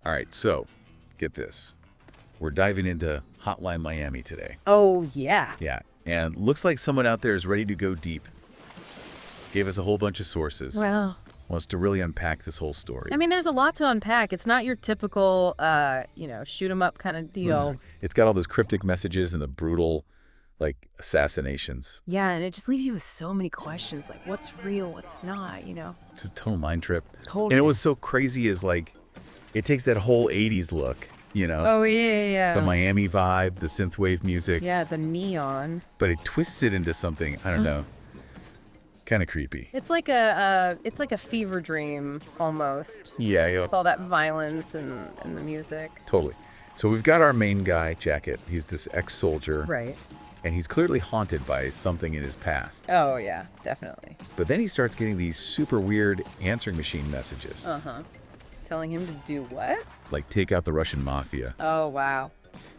All right, so get this. We're diving into Hotline Miami today. Oh, yeah. Yeah, and looks like someone out there is ready to go deep. Gave us a whole bunch of sources. Well, Wants to really unpack this whole story. I mean, there's a lot to unpack. It's not your typical, shoot 'em up kind of deal. It's got all those cryptic messages and the brutal, assassinations. Yeah, and it just leaves you with so many questions, like what's real, what's not, It's a total mind trip. Totally. And it was so crazy is it takes that whole 80s look, Oh, yeah. the Miami vibe, the synthwave music, Yeah, the neon. but it twists it into something, I don't know, kind of creepy. It's like a fever dream almost. Yeah, With all that violence and the music. totally. So we've got our main guy, Jacket. He's this ex-soldier, Right. and he's clearly haunted by something in his past. Oh, yeah, definitely. But then he starts getting these super weird answering machine messages, Uh-huh. Telling him to do what? like take out the Russian mafia. Oh, wow.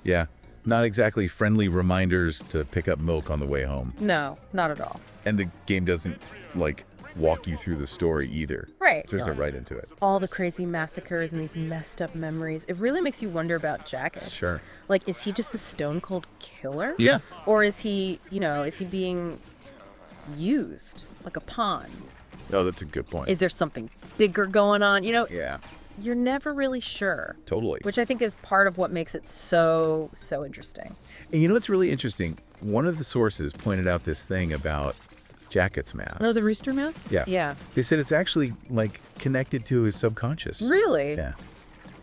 Yeah, not exactly friendly reminders to pick up milk on the way home. No, not at all. And the game doesn't, walk you through the story either. Right. It throws it right into it. All the crazy massacres and these messed up memories. It really makes you wonder about Jacket. Sure. Like, is he just a stone cold killer? Yeah. Or is he being used like a pawn? Oh, that's a good point. Is there something bigger going on? Yeah, You're never really sure, totally. which I think is part of what makes it so interesting. And you know what's really interesting? One of the sources pointed out this thing about Jacket's mask. Oh, the rooster mask? Yeah. Yeah. They said it's actually, connected to his subconscious. Really? Yeah.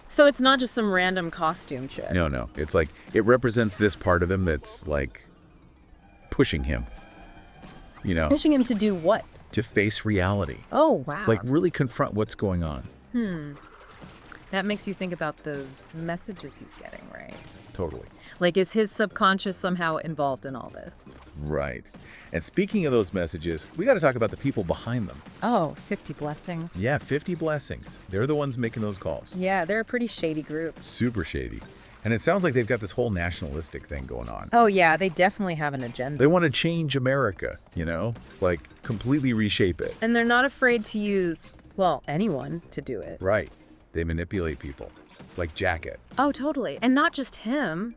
So it's not just some random costume shit. No. It's it represents this part of him that's, pushing him, Pushing him to do what? to face reality. Oh, wow. Really confront what's going on. That makes you think about those messages he's getting, right? Totally. Like, is his subconscious somehow involved in all this? Right. And speaking of those messages, we got to talk about the people behind them. Oh, 50 blessings. Yeah, 50 Blessings. They're the ones making those calls. Yeah, they're a pretty shady group. Super shady. And it sounds like they've got this whole nationalistic thing going on. Oh, yeah, they definitely have an agenda. They want to change America, completely reshape it. And they're not afraid to use, anyone to do it. Right. They manipulate people, like Jacket. Oh, totally. And not just him,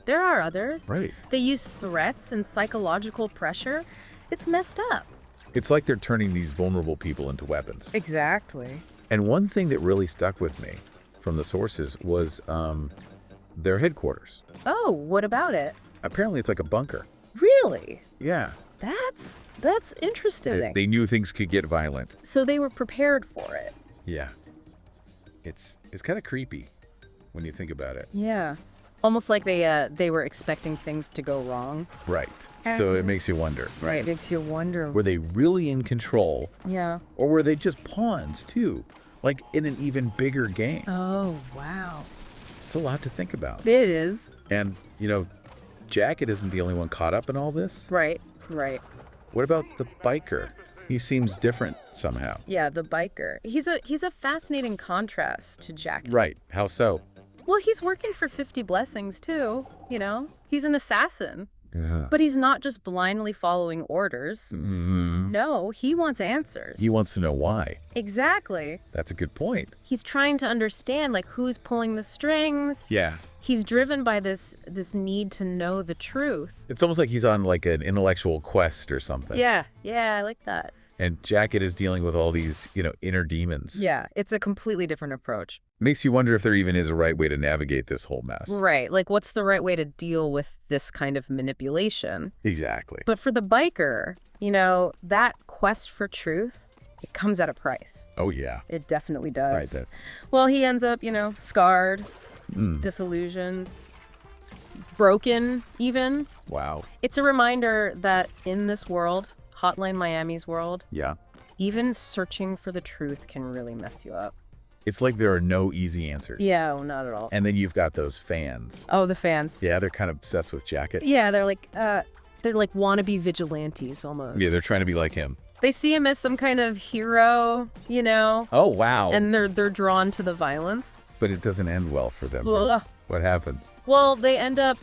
there are others. Right. They use threats and psychological pressure. It's messed up. It's like they're turning these vulnerable people into weapons. Exactly. And one thing that really stuck with me from the sources was their headquarters. Oh, what about it? Apparently it's like a bunker. Really? Yeah. That's interesting. They knew things could get violent. So they were prepared for it. Yeah. It's kind of creepy when you think about it. Yeah. Almost like they were expecting things to go wrong. Right. So it makes you wonder. Right. It makes you wonder. Were they really in control? Yeah. Or were they just pawns too? In an even bigger game? Oh, wow. It's a lot to think about. It is. And, Jacket isn't the only one caught up in all this. Right. What about the biker? He seems different somehow. Yeah, the biker. He's a fascinating contrast to Jack. Right. How so? Well, he's working for 50 Blessings too, He's an assassin. Yeah. But he's not just blindly following orders. Mm-hmm. No, he wants answers. He wants to know why. Exactly. That's a good point. He's trying to understand who's pulling the strings. Yeah. He's driven by this need to know the truth. It's almost like he's on an intellectual quest or something. Yeah, I like that. And Jacket is dealing with all these, inner demons. Yeah, it's a completely different approach. Makes you wonder if there even is a right way to navigate this whole mess. Right, what's the right way to deal with this kind of manipulation? Exactly. But for the biker, that quest for truth, it comes at a price. Oh, yeah. It definitely does. Right. Well, he ends up, scarred, disillusioned, broken even. Wow. It's a reminder that in this world, Hotline Miami's world, Yeah. even searching for the truth can really mess you up. It's like there are no easy answers. Yeah, not at all. And then you've got those fans. Oh, the fans. Yeah, they're kind of obsessed with Jacket. Yeah, they're like wannabe vigilantes almost. Yeah, they're trying to be like him. They see him as some kind of hero, Oh, wow. and they're drawn to the violence. But it doesn't end well for them. Ugh. What happens? Well, they end up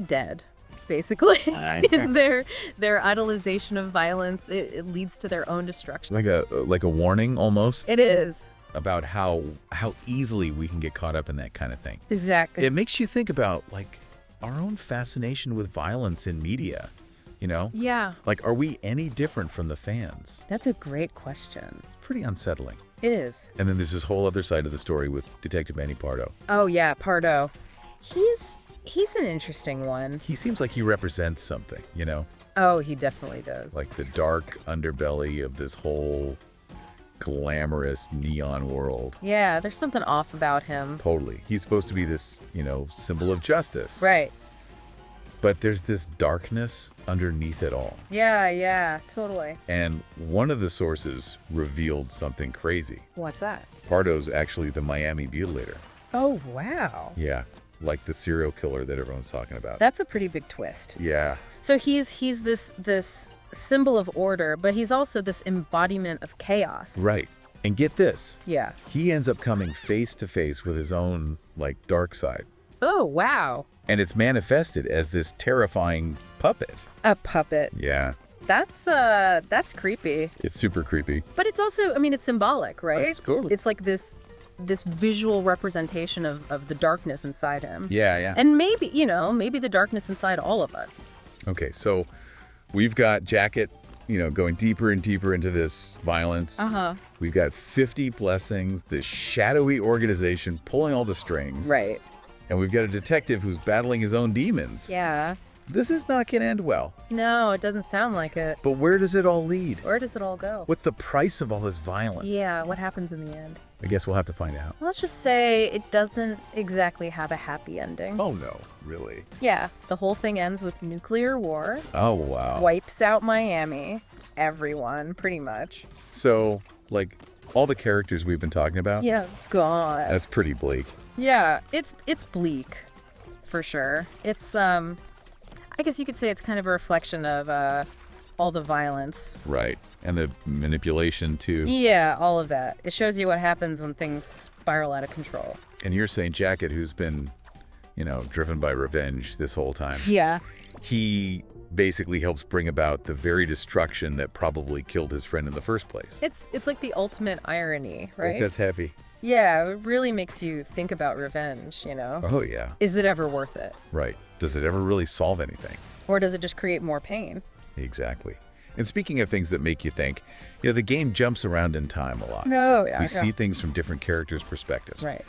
dead, basically. their idolization of violence, it leads to their own destruction. Like a warning almost? It is. about how easily we can get caught up in that kind of thing. Exactly. It makes you think about, like, our own fascination with violence in media, you know? Yeah. Like, are we any different from the fans? That's a great question. It's pretty unsettling. It is. And then there's this whole other side of the story with Detective Manny Pardo. Oh, yeah, Pardo. He's an interesting one. He seems like he represents something, you know? Oh, he definitely does. Like the dark underbelly of this whole glamorous neon world. Yeah, there's something off about him. Totally. He's supposed to be this, you know, symbol of justice. Right. But there's this darkness underneath it all. Yeah, totally. And one of the sources revealed something crazy. What's that? Pardo's actually the Miami Mutilator. Oh, wow. Yeah, like the serial killer that everyone's talking about. That's a pretty big twist. Yeah. So he's this symbol of order, but he's also this embodiment of chaos. Right. And get this. Yeah. He ends up coming face to face with his own, like, dark side. Oh, wow. And it's manifested as this terrifying puppet. A puppet. Yeah. That's creepy. It's super creepy. But it's also, I mean, it's symbolic, right? It's totally. It's like this visual representation of the darkness inside him. Yeah. And maybe, maybe the darkness inside all of us. Okay, so we've got Jacket, going deeper and deeper into this violence. Uh-huh. We've got 50 Blessings, this shadowy organization pulling all the strings. Right. And we've got a detective who's battling his own demons. Yeah. This is not going to end well. No, it doesn't sound like it. But where does it all lead? Where does it all go? What's the price of all this violence? Yeah, what happens in the end? I guess we'll have to find out. Let's just say it doesn't exactly have a happy ending. Oh, no, really? Yeah, the whole thing ends with nuclear war. Oh, wow. Wipes out Miami. Everyone, pretty much. So, like, all the characters we've been talking about? Yeah, God. That's pretty bleak. Yeah, it's bleak, for sure. It's, I guess you could say it's kind of a reflection of, all the violence. Right. And the manipulation, too. Yeah, all of that. It shows you what happens when things spiral out of control. And you're saying Jacket, who's been, driven by revenge this whole time. Yeah. He basically helps bring about the very destruction that probably killed his friend in the first place. It's like the ultimate irony, right? That's heavy. Yeah, it really makes you think about revenge, Oh, yeah. Is it ever worth it? Right. Does it ever really solve anything? Or does it just create more pain? Exactly. And speaking of things that make you think, the game jumps around in time a lot. No, yeah. We see things from different characters' perspectives. Right.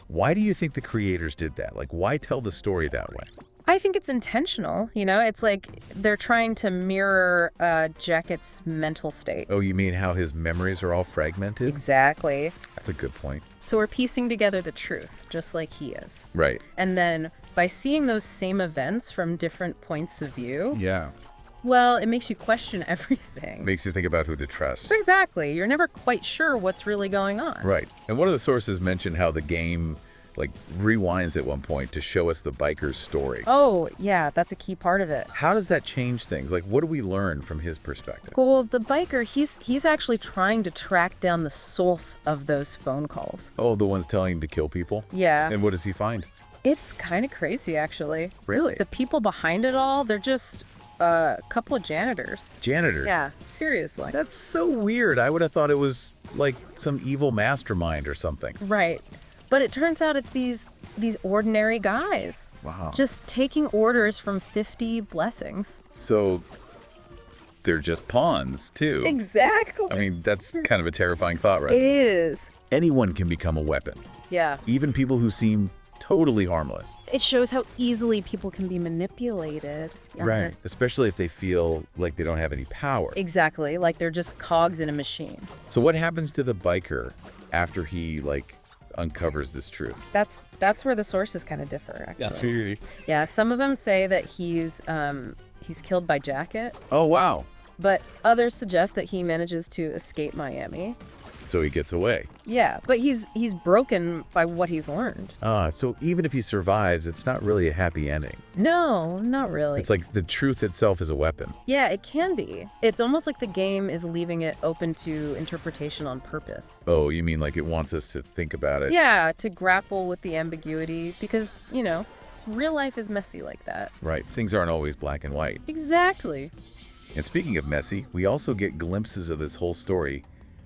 Why do you think the creators did that? Like, why tell the story that way? I think it's intentional, It's like they're trying to mirror Jacket's mental state. Oh, you mean how his memories are all fragmented? Exactly. That's a good point. So we're piecing together the truth, just like he is. Right. And then by seeing those same events from different points of view, Yeah. well, it makes you question everything. Makes you think about who to trust. Exactly. You're never quite sure what's really going on. Right. And one of the sources mentioned how the game, rewinds at one point to show us the biker's story. Oh, yeah, that's a key part of it. How does that change things? Like, what do we learn from his perspective? Well, the biker, he's actually trying to track down the source of those phone calls. Oh, the ones telling him to kill people? Yeah. And what does he find? It's kind of crazy, actually. Really? The people behind it all, they're just a couple of janitors. Janitors? Yeah, seriously. That's so weird. I would have thought it was like some evil mastermind or something. Right. But it turns out it's these ordinary guys. Wow. Just taking orders from 50 Blessings. So they're just pawns, too. Exactly. I mean, that's kind of a terrifying thought, right? It is. Anyone can become a weapon. Yeah. Even people who seem totally harmless. It shows how easily people can be manipulated. Right. Especially if they feel like they don't have any power. Exactly. Like they're just cogs in a machine. So what happens to the biker after he, uncovers this truth? That's where the sources kind of differ, actually. Yeah. Yeah, some of them say that he's killed by Jacket, Oh, wow. but others suggest that he manages to escape Miami. So he gets away. Yeah, but he's broken by what he's learned. So even if he survives, it's not really a happy ending. No, not really. It's like the truth itself is a weapon. Yeah, it can be. It's almost like the game is leaving it open to interpretation on purpose. Oh, you mean like it wants us to think about it? Yeah, to grapple with the ambiguity because, real life is messy like that. Right. Things aren't always black and white. Exactly. And speaking of messy, we also get glimpses of this whole story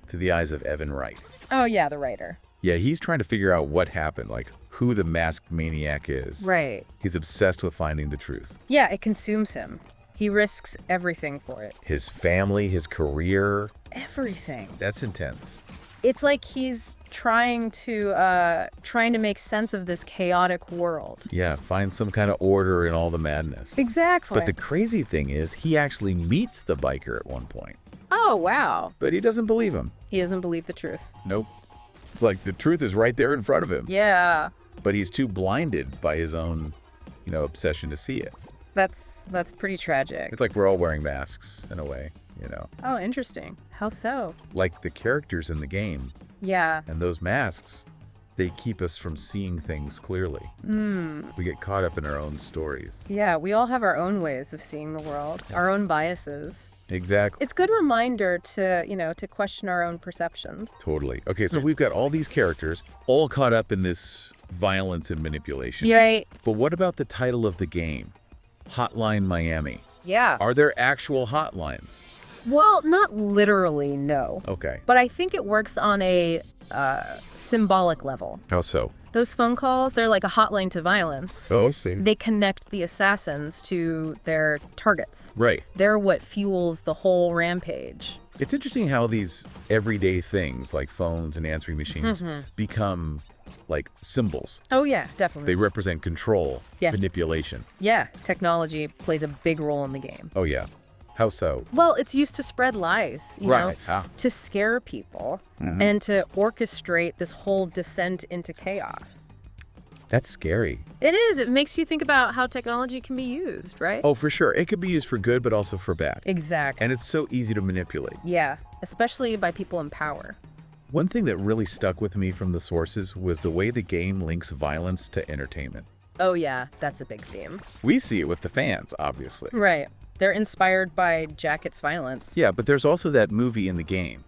through the eyes of Evan Wright. Oh, yeah, the writer. Yeah, he's trying to figure out what happened, like who the masked maniac is. Right. He's obsessed with finding the truth. Yeah, it consumes him. He risks everything for it. His family, his career. Everything. That's intense. It's like he's trying to make sense of this chaotic world. Yeah, find some kind of order in all the madness. Exactly. But the crazy thing is, he actually meets the biker at one point. Oh, wow. But he doesn't believe him. He doesn't believe the truth. Nope. It's like the truth is right there in front of him. Yeah. But he's too blinded by his own, obsession to see it. That's pretty tragic. It's like we're all wearing masks in a way, Oh, interesting. How so? Like the characters in the game. Yeah. And those masks, they keep us from seeing things clearly. We get caught up in our own stories. Yeah, we all have our own ways of seeing the world, our own biases. Exactly. It's a good reminder to question our own perceptions. Totally. Okay, so we've got all these characters all caught up in this violence and manipulation. Right. But what about the title of the game? Hotline Miami. Yeah. Are there actual hotlines? Well, not literally, no. Okay. But I think it works on a symbolic level. How so? Those phone calls, they're like a hotline to violence. Oh, I see. They connect the assassins to their targets. Right. They're what fuels the whole rampage. It's interesting how these everyday things like phones and answering machines become like symbols. Oh, yeah, definitely. They represent control, Yeah. manipulation. Yeah, technology plays a big role in the game. Oh, yeah. How so? Well, it's used to spread lies, you know, to scare people and to orchestrate this whole descent into chaos. That's scary. It is. It makes you think about how technology can be used, right? Oh, for sure. It could be used for good, but also for bad. Exactly. And it's so easy to manipulate. Yeah, especially by people in power. One thing that really stuck with me from the sources was the way the game links violence to entertainment. Oh, yeah, that's a big theme. We see it with the fans, obviously. Right. They're inspired by Jacket's violence. Yeah, but there's also that movie in the game.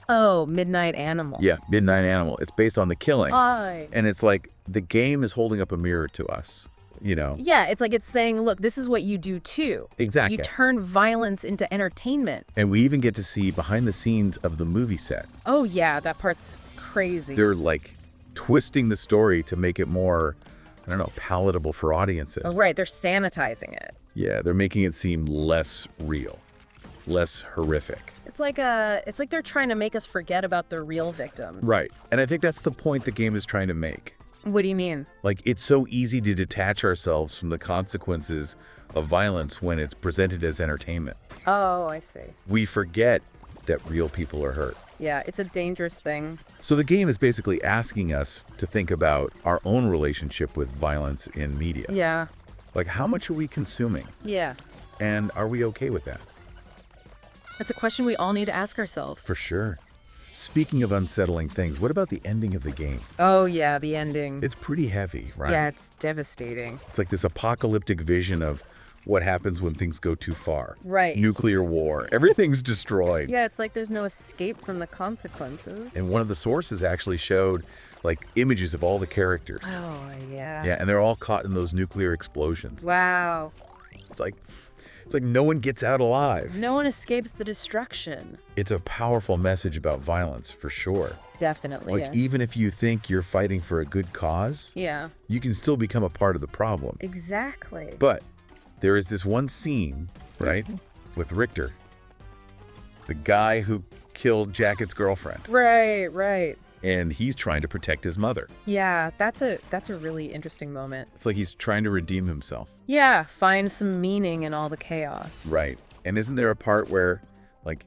Oh, Midnight Animal. Yeah, Midnight Animal. It's based on the killing. Hi. And it's like the game is holding up a mirror to us, Yeah, it's like it's saying, look, this is what you do too. Exactly. You turn violence into entertainment. And we even get to see behind the scenes of the movie set. Oh, yeah, that part's crazy. They're like twisting the story to make it more, palatable for audiences. Oh, right, they're sanitizing it. Yeah, they're making it seem less real, less horrific. It's like they're trying to make us forget about the real victims. Right. And I think that's the point the game is trying to make. What do you mean? Like, it's so easy to detach ourselves from the consequences of violence when it's presented as entertainment. Oh, I see. We forget that real people are hurt. Yeah, it's a dangerous thing. So the game is basically asking us to think about our own relationship with violence in media. Yeah. Like, how much are we consuming? Yeah. And are we okay with that? That's a question we all need to ask ourselves. For sure. Speaking of unsettling things, what about the ending of the game? Oh, yeah, the ending. It's pretty heavy, right? Yeah, it's devastating. It's like this apocalyptic vision of what happens when things go too far. Right. Nuclear war. Everything's destroyed. Yeah, it's like there's no escape from the consequences. And one of the sources actually showed like images of all the characters. Oh, yeah. Yeah, and they're all caught in those nuclear explosions. Wow. It's like no one gets out alive. No one escapes the destruction. It's a powerful message about violence, for sure. Definitely, Like, even if you think you're fighting for a good cause, yeah. you can still become a part of the problem. Exactly. But there is this one scene, right, with Richter, the guy who killed Jacket's girlfriend, Right. and he's trying to protect his mother. Yeah, that's a really interesting moment. It's like he's trying to redeem himself. Yeah, find some meaning in all the chaos. Right. And isn't there a part where, like,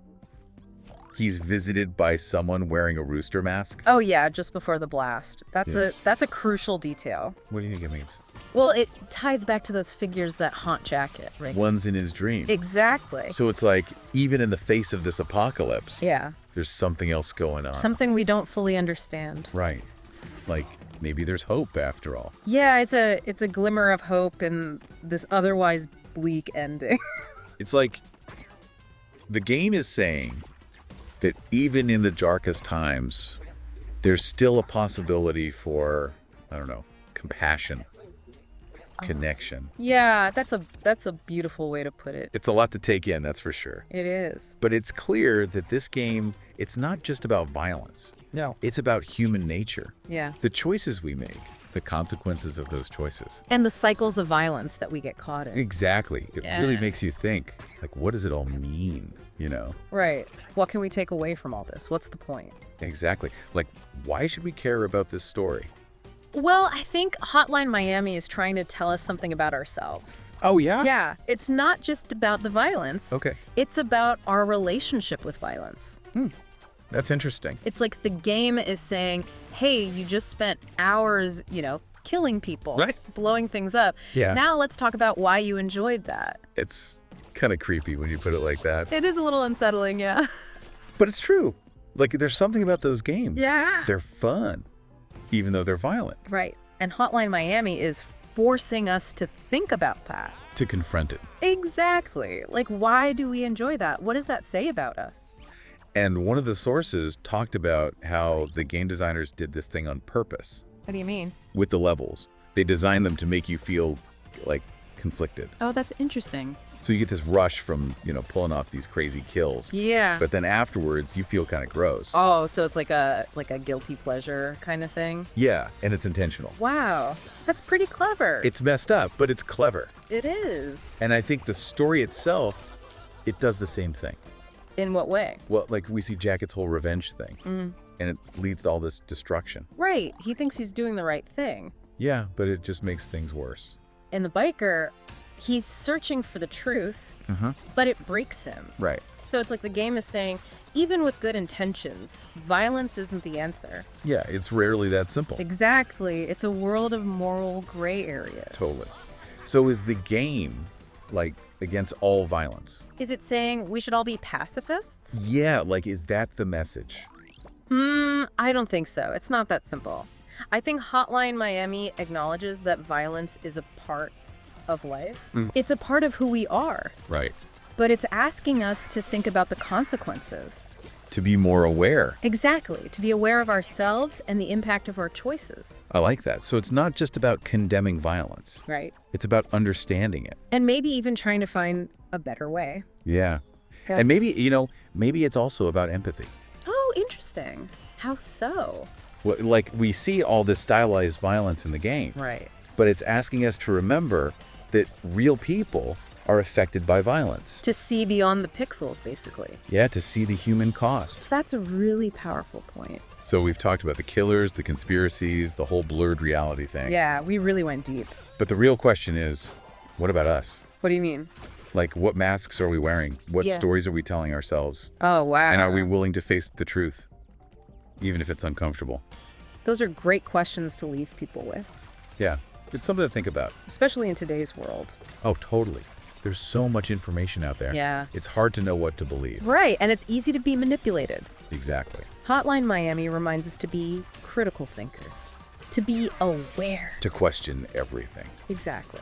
he's visited by someone wearing a rooster mask? Oh yeah, just before the blast. That's Yeah. a crucial detail. What do you think it means? Well, it ties back to those figures that haunt Jacket, right? One's in his dream. Exactly. So it's like, even in the face of this apocalypse, Yeah. there's something else going on. Something we don't fully understand. Right. Like, maybe there's hope after all. Yeah, it's a glimmer of hope in this otherwise bleak ending. It's like the game is saying that even in the darkest times, there's still a possibility for, compassion, connection. Yeah, that's a beautiful way to put it. It's a lot to take in, that's for sure. It is. But it's clear that this game, it's not just about violence. No. It's about human nature. Yeah. The choices we make, the consequences of those choices. And the cycles of violence that we get caught in. Exactly. It Yeah. really makes you think, like, what does it all mean, you know? Right. What can we take away from all this? What's the point? Exactly. Like, why should we care about this story? Well, I think Hotline Miami is trying to tell us something about ourselves. Oh, yeah? Yeah, it's not just about the violence. Okay. It's about our relationship with violence. That's interesting. It's like the game is saying, hey, you just spent hours, killing people, Right. blowing things up. Yeah. Now let's talk about why you enjoyed that. It's kind of creepy when you put it like that. It is a little unsettling, yeah. But it's true. Like, there's something about those games. Yeah. They're fun, even though they're violent. Right. And Hotline Miami is forcing us to think about that. To confront it. Exactly. Like, why do we enjoy that? What does that say about us? And one of the sources talked about how the game designers did this thing on purpose What do you mean? with the levels. They designed them to make you feel, like, conflicted. Oh, that's interesting. So you get this rush from, pulling off these crazy kills. Yeah. But then afterwards, you feel kind of gross. Oh, so it's like a guilty pleasure kind of thing? Yeah, and it's intentional. Wow. That's pretty clever. It's messed up, but it's clever. It is. And I think the story itself, it does the same thing. In what way? Well, like we see Jacket's whole revenge thing, and it leads to all this destruction. Right. He thinks he's doing the right thing. Yeah, but it just makes things worse. And the biker, he's searching for the truth, but it breaks him. Right. So it's like the game is saying, even with good intentions, violence isn't the answer. Yeah, it's rarely that simple. Exactly. It's a world of moral gray areas. Totally. So is the game, like, against all violence? Is it saying we should all be pacifists? Yeah, like, is that the message? I don't think so. It's not that simple. I think Hotline Miami acknowledges that violence is a part of life. It's a part of who we are, Right. but it's asking us to think about the consequences. To be more aware. Exactly, to be aware of ourselves and the impact of our choices. I like that. So it's not just about condemning violence. Right. It's about understanding it. And maybe even trying to find a better way. Yeah. Yeah. And maybe it's also about empathy. Oh, interesting. How so? Well, like, we see all this stylized violence in the game, Right. but it's asking us to remember that real people are affected by violence. To see beyond the pixels, basically. Yeah, to see the human cost. That's a really powerful point. So we've talked about the killers, the conspiracies, the whole blurred reality thing. Yeah, we really went deep. But the real question is, what about us? What do you mean? Like, what masks are we wearing? What Yeah. stories are we telling ourselves? Oh, wow. And are we willing to face the truth, even if it's uncomfortable? Those are great questions to leave people with, Yeah, it's something to think about. especially in today's world. Oh, totally. There's so much information out there. Yeah. It's hard to know what to believe. Right, and it's easy to be manipulated. Exactly. Hotline Miami reminds us to be critical thinkers, to be aware. To question everything. Exactly.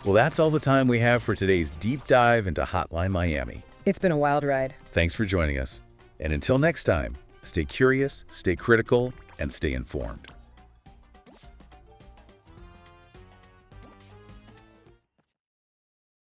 Well, that's all the time we have for today's deep dive into Hotline Miami. It's been a wild ride. Thanks for joining us. And until next time, stay curious, stay critical, and stay informed.